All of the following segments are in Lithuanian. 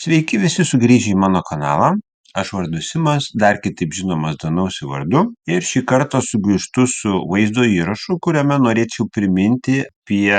Sveiki visi sugrįžę į mano kanalą. Aš vardu Simas, dar kitaip žinomas Danausi vardu. Ir šį kartą sugrįžtu su vaizdo įrašu, kuriame norėčiau priminti apie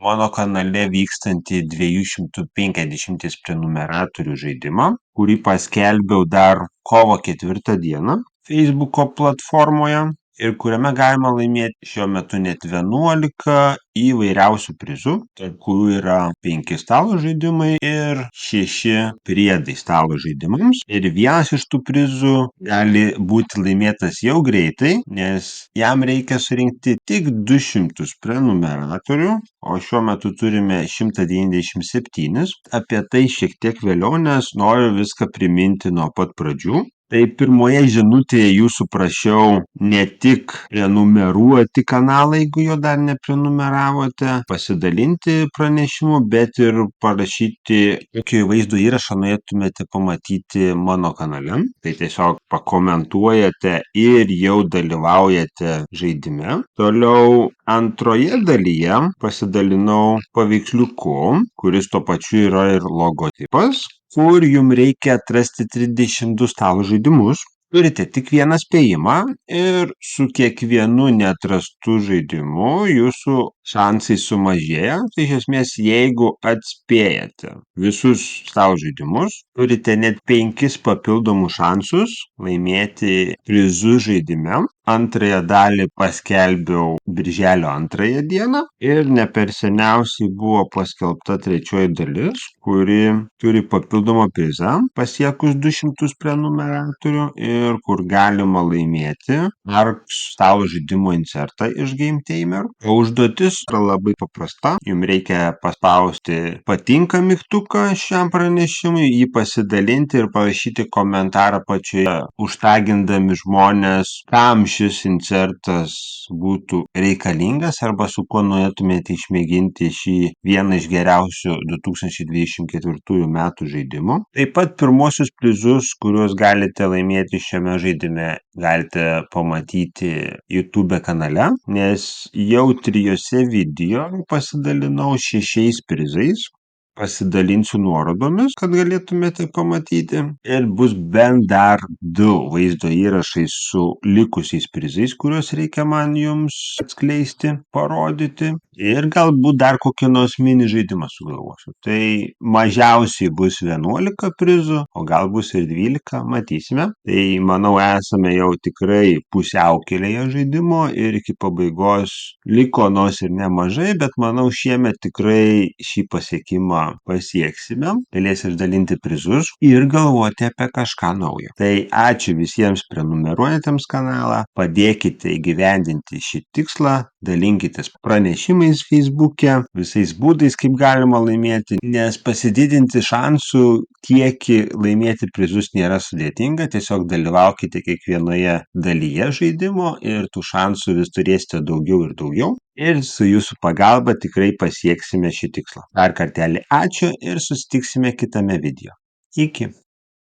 mano kanale vykstantį 250 prenumeratorių žaidimą, kurį paskelbiau dar kovo 4 dieną Facebooko platformoje ir kuriame galima laimėti šiuo metu net 11 įvairiausių prizų, tarp kurių yra 5 stalo žaidimai ir 6 priedai stalo žaidimams. Ir vienas iš tų prizų gali būti laimėtas jau greitai, nes jam reikia surinkti tik 200 prenumeratorių, o šiuo metu turime 197. Apie tai šiek tiek vėliau, nes noriu viską priminti nuo pat pradžių. Tai pirmoje žinutėje jūsų prašiau ne tik prenumeruoti kanalą, jeigu jo dar neprenumeravote, pasidalinti pranešimu, bet ir parašyti, kokį vaizdo įrašą norėtumėte pamatyti mano kanale. Tai tiesiog pakomentuojate ir jau dalyvaujate žaidime. Toliau antroje dalyje pasidalinau paveiksliuku, kuris tuo pačiu yra ir logotipas, kur jums reikia atrasti 32 stalo žaidimus. Turite tik vieną spėjimą ir su kiekvienu neatrastu žaidimu jūsų šansai sumažėja. Tai iš esmės, jeigu atspėjate visus stalo žaidimus, turite net 5 papildomus šansus laimėti prizus žaidime. Antrąją dalį paskelbiau birželio 2 dieną ir ne per seniausiai buvo paskelbta trečioji dalis, kuri turi papildomą prizą pasiekus 200 prenumeratorių ir kur galima laimėti Ark stalo žaidimo insertą iš GameTamer. O užduotis yra labai paprasta. Jums reikia paspausti patinka mygtuką šiam pranešimui, jį pasidalinti ir parašyti komentarą pačioje, užtagindami žmonės, kam šis insertas būtų reikalingas arba su kuo norėtumėte išmėginti šį vieną iš geriausių 2024 metų žaidimų. Taip pat pirmosius prizus, kuriuos galite laimėti šiame žaidime, galite pamatyti YouTube kanale, nes jau 3 video pasidalinau 6 prizais. Pasidalinsiu nuorodomis, kad galėtumėte pamatyti. Ir bus bent dar 2 vaizdo įrašai su likusiais prizais, kuriuos reikia man jums atskleisti, parodyti. Ir galbūt dar kokį nors mini žaidimą sugalvosiu. Tai mažiausiai bus 11 prizų, o gal bus ir 12, matysime. Tai manau, esame jau tikrai pusiaukelėje žaidimo ir iki pabaigos liko nors ir nemažai, bet manau, šiemet tikrai šį pasiekimą pasieksime, galės išdalinti prizus ir galvoti apie kažką naujo. Tai ačiū visiems prenumeruojantiems kanalą, padėkite įgyvendinti šį tikslą, dalinkitės pranešimais Facebook'e, visais būdais, kaip galima laimėti, nes pasididinti šansų kiekį laimėti prizus nėra sudėtinga, tiesiog dalyvaukite kiekvienoje dalyje žaidimo ir tų šansų vis turėsite daugiau ir daugiau. Ir su jūsų pagalba tikrai pasieksime šį tikslą. Dar kartelį ačiū ir susitiksime kitame video. Iki.